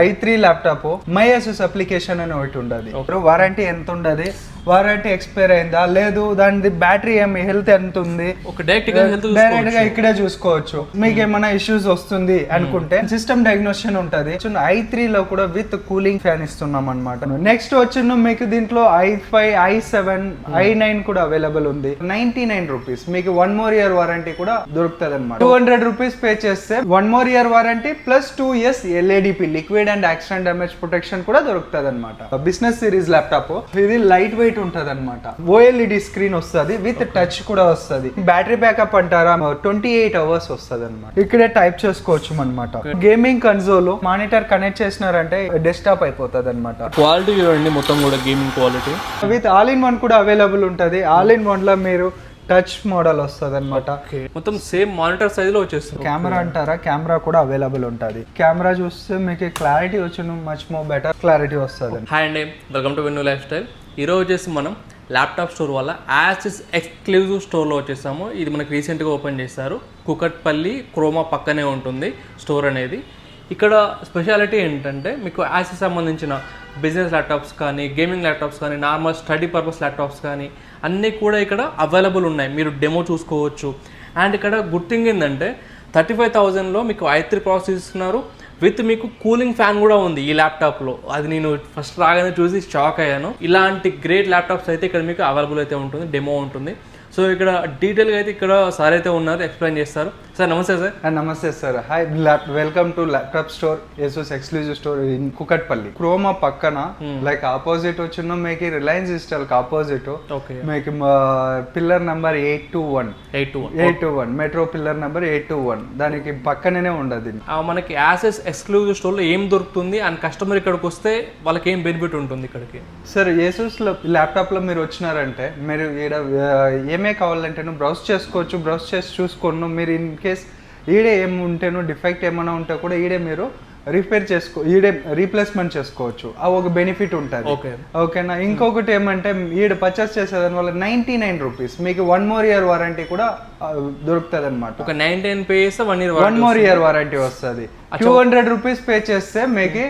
i3 laptop MyAsus application అని ఒకటి ఉండదు. వారంటీ ఎంత ఉండదు, వారంటీ ఎక్స్పైర్ అయిందా లేదు, దాని బ్యాటరీ హెల్త్ ఎంత ఉంది, డైరెక్ట్ గా ఇక్కడే చూసుకోవచ్చు. మీకు ఏమైనా ఇష్యూస్ వస్తుంది అనుకుంటే సిస్టమ్ డయాగ్నోస్టిక్స్ ఉంటది. i3 లో కూడా విత్ కూలింగ్ ఫ్యాన్ ఇస్తున్నాం అనమాట. నెక్స్ట్ వచ్చి మీకు దీంట్లో i5, i7, i9 కూడా అవైలబుల్ ఉంది. 99 రూపీస్ మీకు 1 more year వారంటీ కూడా దొరుకుతుంది అనమాట. 200 రూపీస్ పే చేస్తే 1 more year warranty plus 2 years LADP liquid and accident damage protection కూడా దొరుకుతుంది అనమాట. బిజినెస్ సిరీస్ ల్యాప్టాప్ ఇది లైట్ వెయిట్ ఉంటది అనమాట. OLED స్క్రీన్ వస్తుంది విత్ టచ్ కూడా వస్తుంది. బ్యాటరీ బ్యాకప్ అంటారా 28 hours వస్తుంది అనమాట. ఇక్కడే టైప్ చేసుకోవచ్చు అనమాట. గేమింగ్ కన్సోల్ మానిటర్ కనెక్ట్ చేసినారంటే డెస్క్టాప్ అయిపోతుంది అనమాట. క్వాలిటీ చూడండి, మొత్తం కూడా gaming quality with all in one కూడా అవైలబుల్ ఉంటది. ఆల్ ఇన్ వన్ లో మీరు టచ్ మోడల్ వస్తుంది అనమాట. మొత్తం సేమ్ మానిటర్ సైజ్ లో వచ్చేస్తుంది. కెమెరా అంటారా, కెమెరా కూడా అవైలబుల్ ఉంటుంది. కెమెరా చూస్తే మీకు క్లారిటీ వచ్చి మచ్ మోర్ బెటర్ క్లారిటీ వస్తుంది. హాయ్ అండి, welcome to venue life style. ఈరోజు వచ్చేసి మనం ల్యాప్టాప్ స్టోర్ వల్ల యాసిస్ ఎక్స్క్లూజివ్ స్టోర్లో వచ్చేసాము. ఇది మనకు రీసెంట్గా ఓపెన్ చేశారు. కుకట్పల్లి క్రోమా పక్కనే ఉంటుంది స్టోర్ అనేది. ఇక్కడ స్పెషాలిటీ ఏంటంటే మీకు యాసిస్ సంబంధించిన బిజినెస్ ల్యాప్టాప్స్ కానీ, గేమింగ్ ల్యాప్టాప్స్ కానీ, నార్మల్ స్టడీ పర్పస్ ల్యాప్టాప్స్ కానీ అన్నీ కూడా ఇక్కడ అవైలబుల్ ఉన్నాయి. మీరు డెమో చూసుకోవచ్చు. అండ్ ఇక్కడ గుడ్ థింగ్ ఏంటంటే 35,000లో మీకు i3 ప్రాసెసర్ ఇస్తున్నారు విత్ మీకు కూలింగ్ ఫ్యాన్ కూడా ఉంది ఈ ల్యాప్టాప్లో. అది నేను ఫస్ట్ రాగానే చూసి షాక్ అయ్యాను. ఇలాంటి గ్రేట్ ల్యాప్టాప్స్ అయితే ఇక్కడ మీకు అవైలబుల్ అయితే ఉంటుంది, డెమో ఉంటుంది. సో ఇక్కడ డీటెయిల్గా అయితే ఇక్కడ సార్ అయితే ఉన్నారు, ఎక్స్ప్లెయిన్ చేస్తారు. సార్ నమస్తే సార్. నమస్తే sir. Hi, welcome to laptop store ASUS exclusive store in Kukatpally. Croma పక్కన లైక్ ఆపోజిట్ వచ్చిన మీకు రిలయన్స్ డిజిటల్ ఆపోజిట్ మీకు pillar number 821 metro pillar number 821 దానికి పక్కనే ఉండదు. మనకి యాసెస్ ఎక్స్క్లూజివ్ స్టోర్ లో ఏం దొరుకుతుంది అండ్ కస్టమర్ ఇక్కడికి వస్తే వాళ్ళకి ఏం బెనిఫిట్ ఉంటుంది ఇక్కడికి? సార్ ASUS లో ల్యాప్టాప్ లో మీరు వచ్చినారంటే మీరు ఏమే కావాలంటే బ్రౌజ్ చేసుకోవచ్చు. బ్రౌజ్ చేసి చూసుకోండి. మీరు ఇన్ కేస్ ఈడే ఏమి ఉంటేనో డిఫెక్ట్ ఏమైనా ఉంటే కూడా ఈడే మీరు రిపేర్ ఈడే రీప్లేస్మెంట్ చేసుకోవచ్చు. ఆ ఒక బెనిఫిట్ ఉంటుంది. ఓకేనా. ఇంకొకటి ఏమంటే ఈడ పర్చేస్ చేసేదాని వల్ల 99 రూపీస్ మీకు 1 more year వారంటీ కూడా దొరుకుతుంది అనమాట. ఒక 99 పే చేస్తే 1 more year వారంటీ వస్తుంది. 200 రూపీస్ పే చేస్తే మీకు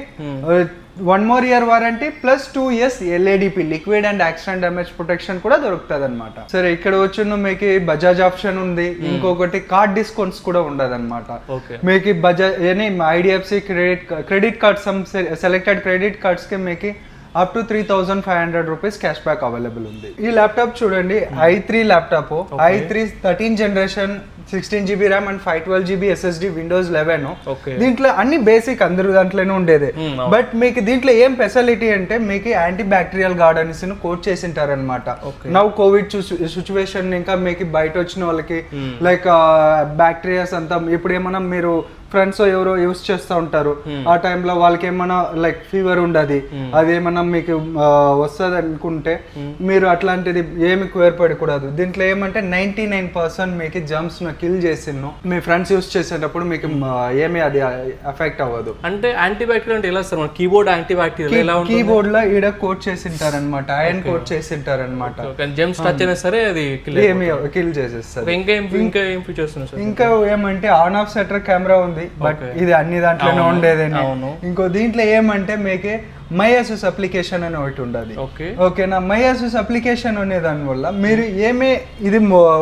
1 more year warranty plus 2 years LADP liquid and accident damage protection కూడా దొరుకుతుంది అనమాట. సరే, ఇక్కడ వచ్చిన మీకు బజాజ్ ఆప్షన్ ఉంది. ఇంకొకటి కార్డ్ డిస్కౌంట్స్ కూడా ఉండదు అనమాట. మీకు Bajaj IDFC credit card some selected credit cards కి మీకు up to 3,500 rupees cash back available ఉంది. ఈ ల్యాప్టాప్ చూడండి, i3 laptop, i3 13th generation, 16GB RAM and 512GB SSD, Windows 11. దీంట్లో అన్ని బేసిక్ అందరూ దాంట్లోనే ఉండేది. బట్ మీకు దీంట్లో ఏం ఫెసిలిటీ అంటే మీకు యాంటీ బ్యాక్టీరియల్ గార్డ్ అనేసి కోట్ చేసింటారు అనమాట. నవ్ కోవిడ్ సిచ్యువేషన్ ఇంకా మీకు బయట వచ్చిన వాళ్ళకి లైక్ బ్యాక్టీరియాస్ అంతా ఇప్పుడు ఏమన్నా మీరు ఫ్రెండ్స్ ఎవరో యూస్ చేస్తూ ఉంటారు, ఆ టైంలో వాళ్ళకి ఏమైనా లైక్ ఫీవర్ ఉండదు, అది ఏమన్నా మీకు వస్తుంది అనుకుంటే మీరు అట్లాంటిది ఏమి ఏర్పడకూడదు. దీంట్లో ఏమంటే 99% మీకు జర్మ్స్ కిల్ చేసిను. మీ ఫ్రెండ్స్ యూస్ చేసేటప్పుడు మీకు ఏమి అది ఎఫెక్ట్ అవ్వదు. అంటే యాంటీబ్యాక్టీరియల్ అంటే ఎలా సార్? కీబోర్డ్ యాంటీబ్యాక్టీరియల్ కీబోర్డ్ లో ఈడ కోట్ చేసింటారు అనమాట, ఐరన్ కోట్ చేసింటారు అనమాట. జర్మ్స్ టచ్ అయినా సరే అది కిల్ చేసేస్తారు. ఇంకా ఏం ఫీచర్స్ ఉన్నాయి? ఇంకా ఏమంటే ఆన్ ఆఫ్ సెటర్ కెమెరా ఉంది, బట్ ఇది అన్ని దాంట్లోనే ఉండేదండి. ఇంకో దీంట్లో ఏమంటే మీకు MyAsus అప్లికేషన్ అని ఒకటి ఉండదు. ఓకేనా. MyAsus అప్లికేషన్ అనే దాని వల్ల మీరు ఏమే ఇది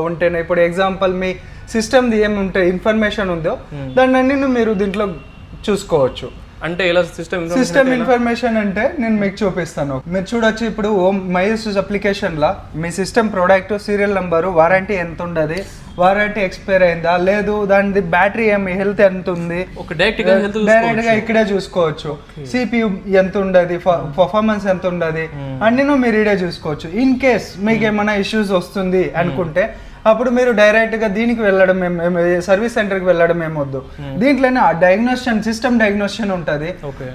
ఉంటేనే ఇప్పుడు ఎగ్జాంపుల్ మీ సిస్టమ్ది ఏమి ఉంటే ఇన్ఫర్మేషన్ ఉందో దాన్ని అన్ని మీరు దీంట్లో చూసుకోవచ్చు. అంటే ఎలా సిస్టమ్ ఇన్ఫర్మేషన్ అంటే నేను మీకు చూపిస్తాను. మీరు చూడొచ్చు ఇప్పుడు MyAsus అప్లికేషన్ లా మీ system product, serial number, warranty ఎంత ఉండదు, వారంటీ ఎక్స్పైర్ అయిందా లేదు, దాని బ్యాటరీ హెల్త్ ఎంత ఉంది, డైరెక్ట్ గా ఇక్కడే చూసుకోవచ్చు. CPU ఎంత ఉండదు, పర్ఫార్మెన్స్ ఎంత ఉండదు అన్నీ మీరు ఇడే చూసుకోవచ్చు. ఇన్ కేస్ మీకు ఏమైనా ఇష్యూస్ వస్తుంది అనుకుంటే అప్పుడు మీరు డైరెక్ట్ గా దీనికి వెళ్ళడం, సర్వీస్ సెంటర్ కి వెళ్ళడం ఏమొద్దు. దీంట్లోనే డయాగ్నోస్టిక్స్ సిస్టమ్ డయాగ్నోస్టిక్స్ ఉంటది.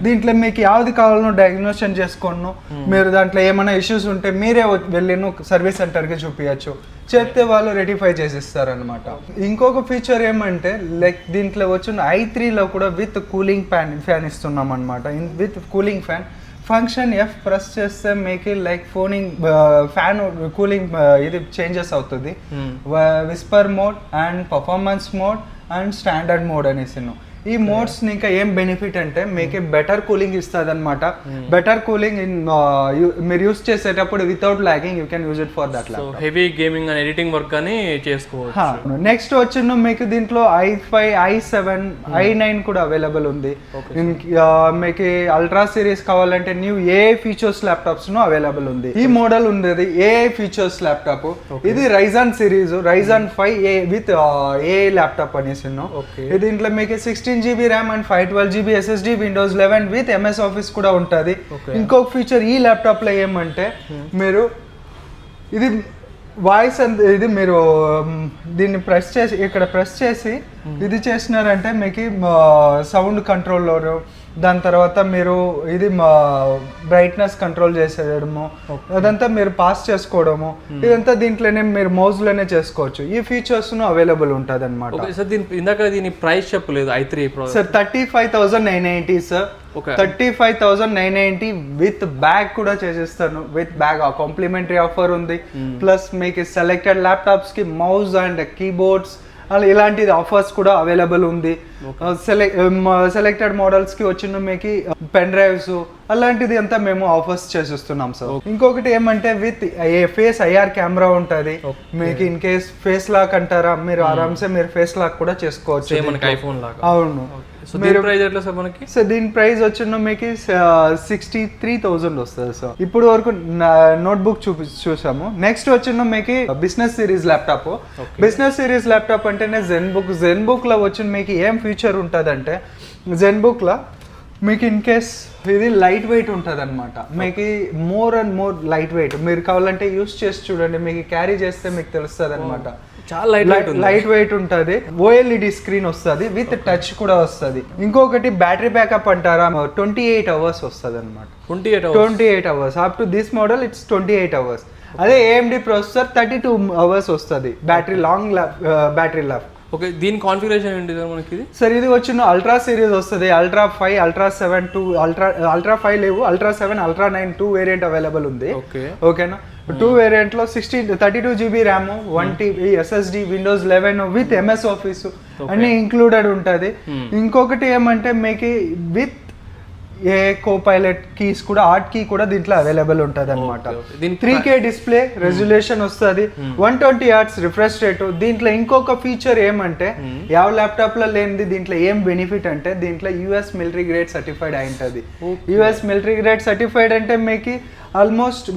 దీంట్లో మీకు యావది కావాలనో డయాగ్నోస్టిక్స్ చేసుకోను. మీరు దాంట్లో ఏమైనా ఇష్యూస్ ఉంటే మీరే వెళ్ళి సర్వీస్ సెంటర్ కి చూపించచ్చు. చెప్తే వాళ్ళు రెటిఫై చేసిస్తారు అనమాట. ఇంకొక ఫీచర్ ఏమంటే లైక్ దీంట్లో వచ్చిన i3 లో కూడా విత్ కూలింగ్ ఫ్యాన్ ఇస్తున్నాం అనమాట. With cooling fan function F press చేస్తే మీకు లైక్ ఫోనింగ్ ఫ్యాన్ కూలింగ్ ఇది చేంజెస్ అవుతుంది. Whisper mode and performance mode and standard mode అనేసి ఈ మోడ్స్ ఇంకా ఏం బెనిఫిట్ అంటే మీకు బెటర్ కూలింగ్ ఇస్తుంది అనమాట. బెటర్ కూలింగ్ ఇన్ మీరు యూస్ చేసేటప్పుడు without lagging you can use it for that. Heavy gaming and editing work అని చేసుకోవచ్చు. నెక్స్ట్ వచ్చిన మీకు దీంట్లో i5, i7, i9 కూడా అవైలబుల్ ఉంది. మీకు అల్ట్రా సిరీస్ కావాలంటే న్యూ ఏఐ ఫీచర్స్ ల్యాప్టాప్స్ ను అవైలబుల్ ఉంది. ఈ మోడల్ ఉండేది ఏఐ ఫీచర్స్ ల్యాప్టాప్. ఇది Ryzen series, Ryzen 5 with AI laptop అనేసి. దీంట్లో మీకు 16GB RAM and 512GB SSD, Windows 11 with MS office కూడా ఉంటుంది. ఇంకొక ఫీచర్ ఈ ల్యాప్టాప్ లో ఏమంటే మీరు ఇది వాయిస్ ఇది మీరు దీన్ని ప్రెస్ చేసి ఇక్కడ ప్రెస్ చేసి ఇది చేసినారంటే మీకు సౌండ్ కంట్రోలర్, దాని తర్వాత మీరు ఇది బ్రైట్నెస్ కంట్రోల్ చేసేయడము, అదంతా మీరు పాస్ చేసుకోవడము, ఇదంతా దీంట్లోనే మీరు మౌజ్లోనే చేసుకోవచ్చు. ఈ ఫీచర్స్ అవైలబుల్ ఉంటుంది అనమాట. ఇందాక దీని ప్రైస్ చెప్పలేదు i3 Pro sir 35,990 sir. 35,990 with bag కూడా చేసేస్తాను. విత్ బ్యాగ్ కాంప్లిమెంటరీ ఆఫర్ ఉంది. ప్లస్ మీకు సెలెక్టెడ్ ల్యాప్టాప్స్ కి మౌస్ అండ్ కీబోర్డ్స్ ఇలాంటిది ఆఫర్స్ కూడా అవైలబుల్ ఉంది. సెలెక్టెడ్ మోడల్స్ కి వచ్చిన మీకు పెన్ డ్రైవ్స్ అలాంటిది అంతా మేము ఆఫర్స్ చేసిస్తున్నాం సార్. ఇంకొకటి ఏమంటే విత్ ఫేస్ ఐఆర్ కెమెరా ఉంటుంది. మీకు ఇన్ కేస్ ఫేస్ లాక్ అంటారా, మీరు ఆరామ్సే మీరు ఫేస్ లాక్ కూడా చేసుకోవచ్చు. అవును. దీని ప్రైస్ వచ్చిన మీకు 63,000 వస్తుంది సార్. ఇప్పుడు వరకు నోట్బుక్ చూసాము. నెక్స్ట్ వచ్చిన మీకు business series laptop. Business series laptop అంటేనే జెన్బుక్ లో వచ్చిన మీకు ఏం ఫీచర్ ఉంటుంది అంటే జెన్బుక్ లో మీకు ఇన్ కేస్ ఇది లైట్ వెయిట్ ఉంటుంది అనమాట. మీకు more and more light weight. మీరు కావాలంటే యూస్ చేసి చూడండి, మీకు క్యారీ చేస్తే మీకు తెలుస్తుంది అనమాట. చాలా లైట్ వెయిట్ ఉంటుంది. OLED స్క్రీన్ వస్తుంది విత్ టచ్ కూడా వస్తుంది. ఇంకొకటి బ్యాటరీ బ్యాకప్ అంటారా 28 hours వస్తుంది అనమాట. 28 hours up to this model it's 28 hours. అదే AMD ప్రాసెసర్ 32 hours వస్తుంది battery long battery life. Okay, దీని కాన్ఫిగరేషన్ ఏంటి మనకి? సార్ ఇది వచ్చిన అల్ట్రా సిరీస్ వస్తుంది. అల్ట్రా 5, అల్ట్రా 7, 2 అల్ట్రా 5 లేవు. అల్ట్రా 7, అల్ట్రా 9 2 వేరియంట్ అవైలబుల్ ఉంది. ఓకేనా. 2 వేరియంట్ లో 32GB RAM, 1TB SSD, Windows 11 with MS office అన్ని ఇంక్లూడెడ్ ఉంటుంది. ఇంకొకటి ఏమంటే మీకు విత్ ఏ కోపైలట్ కీస్ కూడా, ఆర్ట్ కీ కూడా దీంట్లో అవైలబుల్ ఉంటుంది అనమాట. 3K డిస్ప్లే రెజల్యూషన్ వస్తుంది, 120 Hz రిఫ్రెష్ రేట్. దీంట్లో ఇంకొక ఫీచర్ ఏమంటే ಯಾವ ల్యాప్టాప్ లో లేనిది దీంట్లో ఏం బెనిఫిట్ అంటే దీంట్లో US మిలిటరీ గ్రేడ్ సర్టిఫైడ్ అయి ఉంటుంది. US మిలిటరీ గ్రేడ్ సర్టిఫైడ్ అంటే మీకు ఆల్మోస్ట్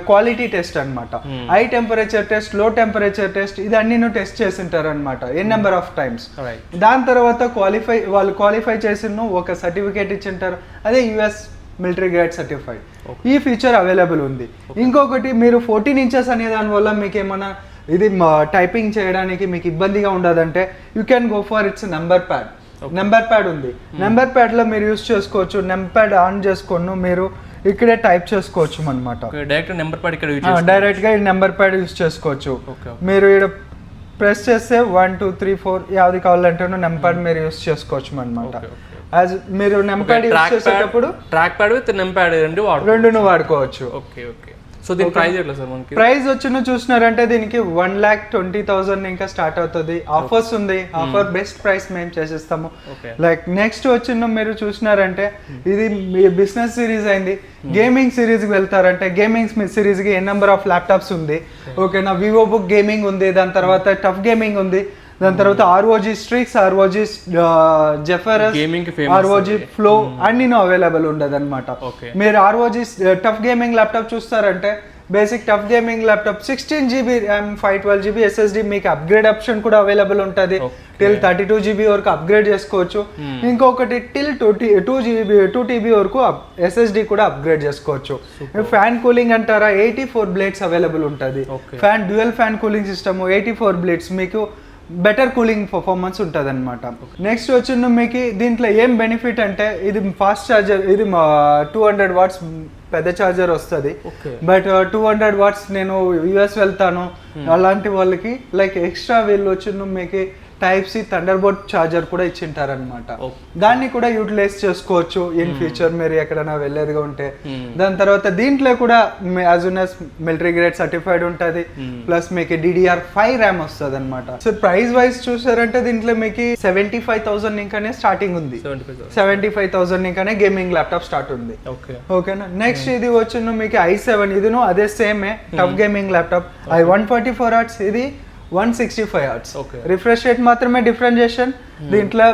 క్వాలిటీ టెస్ట్ అనమాట. హై టెంపరేచర్ టెస్ట్, లో టెంపరేచర్ టెస్ట్ ఇది అన్ని టెస్ట్ చేసింటారు అనమాట ఏ నెంబర్ ఆఫ్ టైమ్స్. దాని తర్వాత వాళ్ళు క్వాలిఫై చేసిన ఒక సర్టిఫికేట్ ఇచ్చింటారు, అదే US మిలిటరీ గ్రేడ్ సర్టిఫైడ్. ఈ ఫీచర్ అవైలబుల్ ఉంది. ఇంకొకటి మీరు 14 inches అనే దాని వల్ల మీకు ఏమన్నా ఇది టైపింగ్ చేయడానికి మీకు ఇబ్బందిగా ఉండదంటే you can go for it's number pad. Number pad ఉంది. నెంబర్ ప్యాడ్ లో మీరు యూస్ చేసుకోవచ్చు. నెంబర్ ప్యాడ్ ఆన్ చేసుకొని మీరు ఇక్కడే టైప్ చేసుకోవచ్చు అనమాట. డైరెక్ట్ గా ఈ నెంబర్ ప్యాడ్ యూస్ చేసుకోవచ్చు. మీరు ఇక్కడ ప్రెస్ చేస్తే 1 2 3 4 యావది కావాలంటే నెంబర్ ప్యాడ్ మీరు యూస్ చేసుకోవచ్చు అనమాట. యాజ్ మీరు నెంబర్ ప్యాడ్ యూస్ చేసేటప్పుడు track pad with number pad రెండును వాడుకోవచ్చు. సో దీని ప్రైస్ ఎట్లా సార్ మనకి? ప్రైస్ వచ్చిన చూసినారంటే దీనికి 1,20,000 ఇంకా స్టార్ట్ అవుతుంది. ఆఫర్స్ ఉంది. ఆఫర్ బెస్ట్ ప్రైస్ మేము చేసేస్తాము. లైక్ నెక్స్ట్ వచ్చిన మీరు చూసినారంటే ఇది బిజినెస్ సిరీస్ అయింది. గేమింగ్ సిరీస్ కి వెళ్తారంటే గేమింగ్ సిరీస్ కి ఏ నెంబర్ ఆఫ్ ల్యాప్టాప్స్ ఉంది. ఓకేనా. వివో బుక్ గేమింగ్ ఉంది, దాని తర్వాత టఫ్ గేమింగ్ ఉంది, దాని తర్వాత ROG Strix, ROG Zephyrus, ROG flow అన్ని అవైలబుల్ ఉండదు అనమాట. మీరు ROG టఫ్ గేమింగ్ ల్యాప్టాప్ చూస్తారంటే basic TUF gaming laptop 16GB RAM, 512GB SSD మీకు అప్గ్రేడ్ ఆప్షన్ కూడా అవైలబుల్ ఉంటుంది. టిల్ 32GB వరకు అప్గ్రేడ్ చేసుకోవచ్చు. ఇంకొకటి టిల్ 2TB వరకు SSD కూడా అప్గ్రేడ్ చేసుకోవచ్చు. ఫ్యాన్ కూలింగ్ అంటారా 84 బ్లేడ్స్ అవైలబుల్ ఉంటుంది. Fan dual fan cooling system 84 blades మీకు బెటర్ కూలింగ్ పర్ఫార్మెన్స్ ఉంటుంది అనమాట. నెక్స్ట్ వచ్చిన మీకు దీంట్లో ఏం బెనిఫిట్ అంటే ఇది ఫాస్ట్ ఛార్జర్. ఇది 200 watts పెద్ద ఛార్జర్ వస్తుంది. బట్ 200 watts నేను US వెళ్తాను అలాంటి వాళ్ళకి లైక్ ఎక్స్ట్రా వీళ్ళు వచ్చిన మీకు టైప్ సి థండర్బోల్ట్ ఛార్జర్ కూడా ఇచ్చింటారనమాట. దాన్ని కూడా యూటిలైజ్ చేసుకోవచ్చు ఇన్ ఫ్యూచర్ మీరు ఎక్కడైనా వెళ్ళేదిగా ఉంటే. దాని తర్వాత దీంట్లో కూడా as soon as military grade certified ఉంటుంది, ప్లస్ మీకు DDR5 ర్యామ్ వస్తుంది అనమాట. సో ప్రైస్ వైజ్ చూసారంటే దీంట్లో మీకు 75,000 ఇంకానే స్టార్టింగ్ ఉంది, 75,000 ఇంకానే గేమింగ్ ల్యాప్టాప్ స్టార్ట్ ఉంది. ఓకేనా. నెక్స్ట్ ఇది వచ్చిన మీకు i7, ఇదిను అదే సేమే టఫ్ గేమింగ్ ల్యాప్టాప్. i144 ఇది 165 Hz. రిఫ్రెష్ రేట్ మాత్రమే డిఫరెన్షియేషన్. దీంట్లో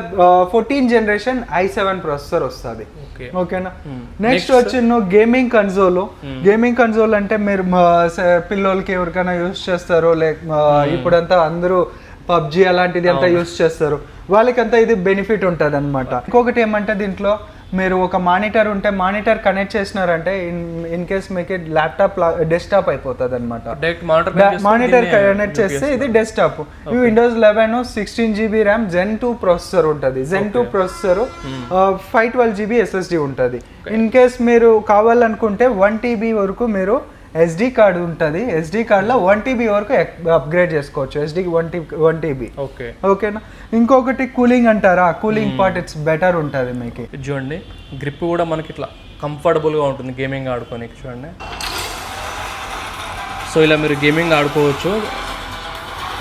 14th జనరేషన్ i7 ప్రాసెసర్ వస్తుంది. ఓకేనా. నెక్స్ట్ వచ్చిన గేమింగ్ కన్సోల్. గేమింగ్ కన్సోల్ అంటే మీరు పిల్లలకి ఎవరికైనా యూస్ చేస్తారో, ఇప్పుడంతా అందరూ పబ్జి అలాంటిది అంతా యూస్ చేస్తారు, వాళ్ళకంతా ఇది బెనిఫిట్ ఉంటుంది అనమాట. ఇంకొకటి ఏమంటే దీంట్లో మీరు ఒక మానిటర్ ఉంటే మానిటర్ కనెక్ట్ చేసినారంటే ఇన్ కేస్ మీకు ల్యాప్టాప్ డెస్క్టాప్ అయిపోతుంది అనమాట. మానిటర్ కనెక్ట్ చేస్తే ఇది desktop. Windows 11 16 GB RAM Zen 2 processor ఉంటుంది. Zen 2 ప్రాసెసర్ 512 GB SSD ఉంటుంది. ఇన్ కేస్ మీరు కావాలనుకుంటే 1 TB వరకు మీరు SD కార్డ్ ఉంటుంది. SD కార్డ్లో 1 TB వరకు అప్గ్రేడ్ చేసుకోవచ్చు. SD 1 TB. ఓకేనా. ఇంకొకటి కూలింగ్ అంటారా, కూలింగ్ పార్ట్ ఇట్స్ బెటర్ ఉంటుంది మీకు. చూడండి గ్రిప్ కూడా మనకి ఇట్లా కంఫర్టబుల్గా ఉంటుంది గేమింగ్ ఆడుకోనికి. చూడండి సో ఇలా మీరు గేమింగ్ ఆడుకోవచ్చు.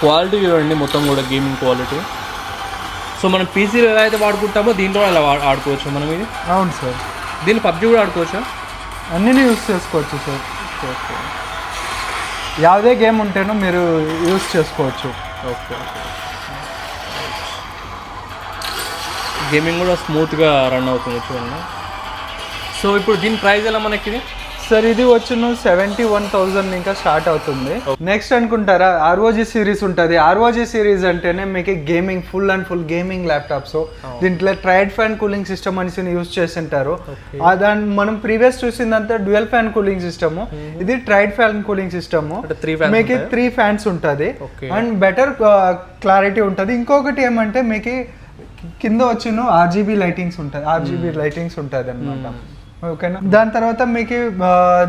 క్వాలిటీ చూడండి మొత్తం కూడా గేమింగ్ క్వాలిటీ. సో మనం పీసీలో ఎలా అయితే వాడుకుంటామో దీంట్లో అలా ఆడుకోవచ్చు మనం ఇది. అవును సార్. దీన్ని పబ్జి కూడా ఆడుకోవచ్చా? అన్నీ యూస్ చేసుకోవచ్చు సార్. యావదే గేమ్ ఉంటేనో మీరు యూస్ చేసుకోవచ్చు. గేమింగ్ కూడా స్మూత్గా రన్ అవుతుంది చూడండి. సో ఇప్పుడు దీని ప్రైస్ ఎలా మనకి? సార్ ఇది వచ్చి 71,000 ఇంకా స్టార్ట్ అవుతుంది. నెక్స్ట్ అనుకుంటారా ROG సిరీస్ ఉంటుంది. ROG సిరీస్ అంటేనే మీకు gaming full and full gaming laptops. దీంట్లో ట్రైడ్ ఫ్యాన్ కూలింగ్ సిస్టమ్ అనేసి యూజ్ చేసింటారు. దాన్ని మనం ప్రీవియస్ చూసిందంతా డ్యూయల్ ఫ్యాన్ కూలింగ్ సిస్టమ్, ఇది ట్రైడ్ ఫ్యాన్ కూలింగ్ సిస్టమ్. మీకు 3 ఫ్యాన్స్ ఉంటుంది అండ్ బెటర్ క్లారిటీ ఉంటుంది. ఇంకొకటి ఏమంటే మీకు కింద వచ్చిన RGB లైటింగ్స్ ఉంటుంది అనమాట. ఓకేనా. దాని తర్వాత మీకు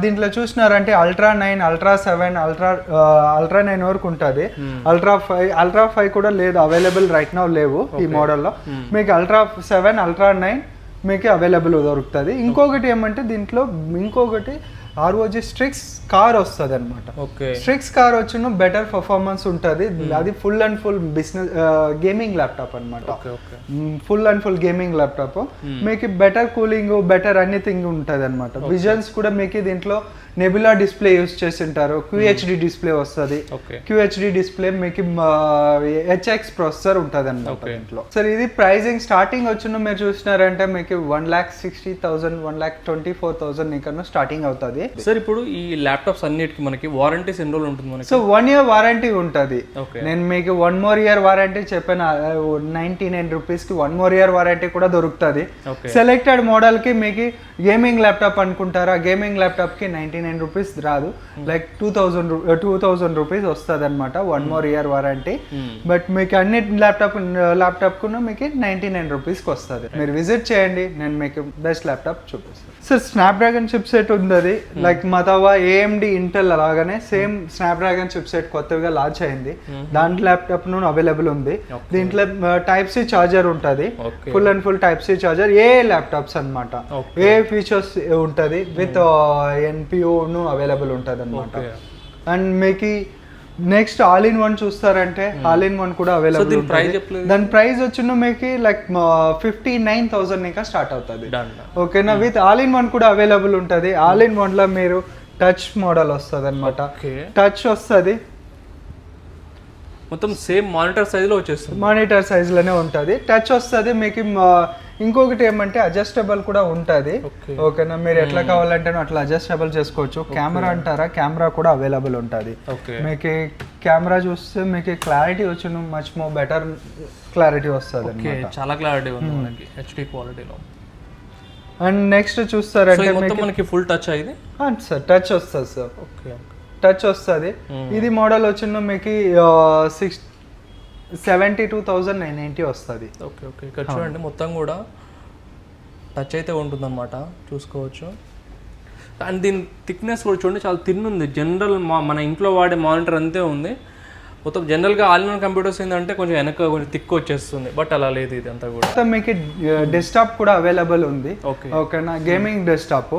దీంట్లో చూసినారంటే Ultra 9, Ultra 7, Ultra 9 వరకు ఉంటుంది. Ultra 5 కూడా లేదు, అవైలబుల్ రైట్ నౌ లేవు ఈ మోడల్లో. మీకు Ultra 7, Ultra 9 మీకు అవైలబుల్ దొరుకుతుంది. ఇంకొకటి ఏమంటే దీంట్లో ఇంకొకటి ROG Strix కార్ వస్తుంది అనమాట. స్ట్రిక్స్ కార్ వచ్చిన బెటర్ పర్ఫార్మెన్స్ ఉంటుంది. అది full and full business gaming laptop అనమాట. Full and full gaming laptop. మీకు బెటర్ కూలింగ్, బెటర్ ఎనీథింగ్ ఉంటుంది అనమాట. విజన్స్ కూడా మీకు దీంట్లో నెబులా డిస్ప్లే యూస్ చేసింటారు. QHD డిస్ప్లే వస్తుంది. QHD డిస్ప్లే మీకు HX ప్రాసెసర్ ఉంటుంది అనమాట దీంట్లో. సార్ ఇది ప్రైజింగ్ స్టార్టింగ్ వచ్చిన మీరు చూసినారంటే మీకు 1,60,000 1,24,000 ఇంకా స్టార్టింగ్ అవుతుంది. సార్ ఇప్పుడు ఈ ల్యాప్టాప్స్ అన్నిటికి మనకి వారంటీస్ ఎన్ని రోజులు ఉంటుంది? సో 1 year వారంటీ ఉంటుంది. నేను మీకు 1 more year వారంటీ చెప్పాను. 99 రూపీస్కి 1 more year వారంటీ కూడా దొరుకుతుంది. సెలెక్టెడ్ మోడల్ కి మీకు గేమింగ్ ల్యాప్టాప్ అనుకుంటారా, గేమింగ్ ల్యాప్టాప్ కి 99 రూపీస్ రాదు, లైక్ 2,000 రూపీస్ వస్తుంది అనమాట 1 more year వారంటీ. బట్ మీకు అన్ని ల్యాప్టాప్ కు మీకు 99 రూపీస్కి వస్తుంది. మీరు విజిట్ చేయండి, నేను మీకు బెస్ట్ ల్యాప్టాప్ చూపిస్తాను. సార్ స్నాప్డ్రాగన్ చిప్ సెట్ ఉంది. లైక్ మతవా AMD ఇంటెల్ అలాగానే సేమ్ స్నాప్డ్రాగన్ చిప్ సెట్ కొత్తగా లాంచ్ అయింది. దాంట్లో ల్యాప్టాప్ అవైలబుల్ ఉంది. దీంట్లో టైప్ సి చార్జర్ ఉంటుంది, full and full type C charger. ఏ ల్యాప్టాప్స్ అనమాట, ఏ ఫీచర్స్ ఉంటుంది విత్ NPU అవైలబుల్ ఉంటుంది అనమాట. అండ్ మీకు నెక్స్ట్ ఆల్ ఇన్ వన్ చూస్తారంటే ఆల్ ఇన్ వన్ కూడా అవైలబుల్ ఉంటుంది. దాని ప్రైస్ వచ్చిన మీకు లైక్ 59,000 ఇంకా స్టార్ట్ అవుతుంది. ఓకేనా. విత్ ఆల్ ఇన్ వన్ కూడా అవైలబుల్ ఉంటుంది. ఆల్ ఇన్ వన్ లో మీరు టచ్ మోడల్ వస్తుంది అనమాట. టచ్ వస్తుంది మొత్తం సేమ్ మానిటర్ సైజ్ లో వచ్చేస్తుంది. మానిటర్ సైజ్ లోనే ఉంటుంది. టచ్ వస్తుంది మీకు. ఇంకొకటి ఏమంటే అడ్జస్టబుల్ కూడా ఉంటుంది. ఓకేనా. మీరు ఎట్లా కావాలంటే అట్లా అడ్జస్టబుల్ చేసుకోవచ్చు. కెమెరా అంటారా, కెమెరా కూడా అవైలబుల్ ఉంటుంది. మీకు కెమెరా చూస్తే మీకు క్లారిటీ వచ్చి మచ్ మోర్ బెటర్ క్లారిటీ వస్తుంది. చాలా క్లారిటీ ఉంది మనకి HD క్వాలిటీలో. అండ్ నెక్స్ట్ చూస్తారంటే మనకి ఫుల్ టచ్ అయింది సార్. టచ్ వస్తుంది సార్. టచ్ వస్తుంది. ఇది మోడల్ వచ్చిన మీకు 72,990 వస్తుంది. ఓకే. ఇక్కడ చూడండి మొత్తం కూడా టచ్ అయితే ఉంటుందన్నమాట, చూసుకోవచ్చు. అండ్ దీని థిక్నెస్ కూడా చూడండి చాలా థిన్ ఉంది. జనరల్ మన ఇంట్లో వాడే మానిటర్ అంతే ఉంది. మొత్తం జనరల్గా ఆల్ ఇన్ వన్ కంప్యూటర్స్ ఏంటంటే కొంచెం వెనక కొంచెం థిక్ వచ్చేస్తుంది, బట్ అలా లేదు ఇది అంతా కూడా. మొత్తం మీకు డెస్క్టాప్ కూడా అవైలబుల్ ఉంది. ఓకే ఓకేనా, gaming desktop.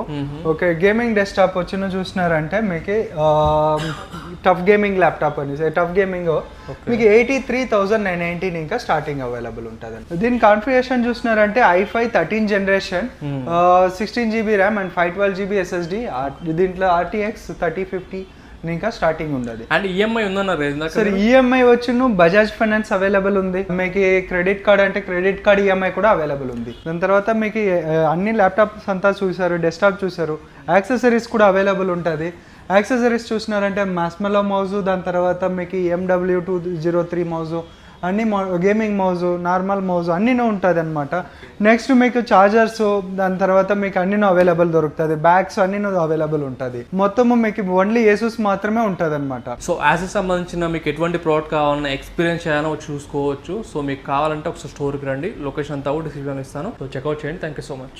Okay, gaming desktop వచ్చిన చూసినారంటే మీకు టఫ్ గేమింగ్ ల్యాప్టాప్ అని, టఫ్ గేమింగ్ మీకు 83,919 ఇంకా స్టార్టింగ్ అవైలబుల్ ఉంటుంది. దీని కాన్ఫిగరేషన్ చూసినారంటే i5 13 generation, 16 GB RAM and 512 GB SSD. దీంట్లో RTX 3050 ఇంకా స్టార్టింగ్ ఉండదు. అండ్ ఈఎంఐ ఉందన్నారు సార్, ఈఎంఐ వచ్చి బజాజ్ ఫైనాన్స్ అవైలబుల్ ఉంది. మీకు క్రెడిట్ కార్డ్ అంటే క్రెడిట్ కార్డ్ ఈఎంఐ కూడా అవైలబుల్ ఉంది. దాని తర్వాత మీకు అన్ని ల్యాప్టాప్స్ అంతా చూసారు, డెస్క్టాప్ చూసారు, యాక్సెసరీస్ కూడా అవైలబుల్ ఉంటుంది. యాక్సెసరీస్ చూసినారంటే మాస్మెలో మౌజు, దాని తర్వాత మీకు MW203 మౌజు, అన్ని గేమింగ్ మౌజు, నార్మల్ మౌజు అన్నీ ఉంటుంది అనమాట. నెక్స్ట్ మీకు చార్జర్స్, దాని తర్వాత మీకు అన్నీ అవైలబుల్ దొరుకుతుంది. బ్యాగ్స్ అన్నీ అవైలబుల్ ఉంటుంది. మొత్తము మీకు ఓన్లీ ఏసూస్ మాత్రమే ఉంటుంది అనమాట. సో యాసెస్ సంబంధించిన మీకు ఎటువంటి ప్రోడక్ట్ కావాలన్నా ఎక్స్పీరియన్స్ చేయాలో చూసుకోవచ్చు. సో మీకు కావాలంటే ఒకసారి స్టోర్కి రండి, లొకేషన్ అంతా కూడా డిస్క్రిప్షన్ ఇస్తాను. సో చెక్అవుట్ చేయండి. Thank you so much.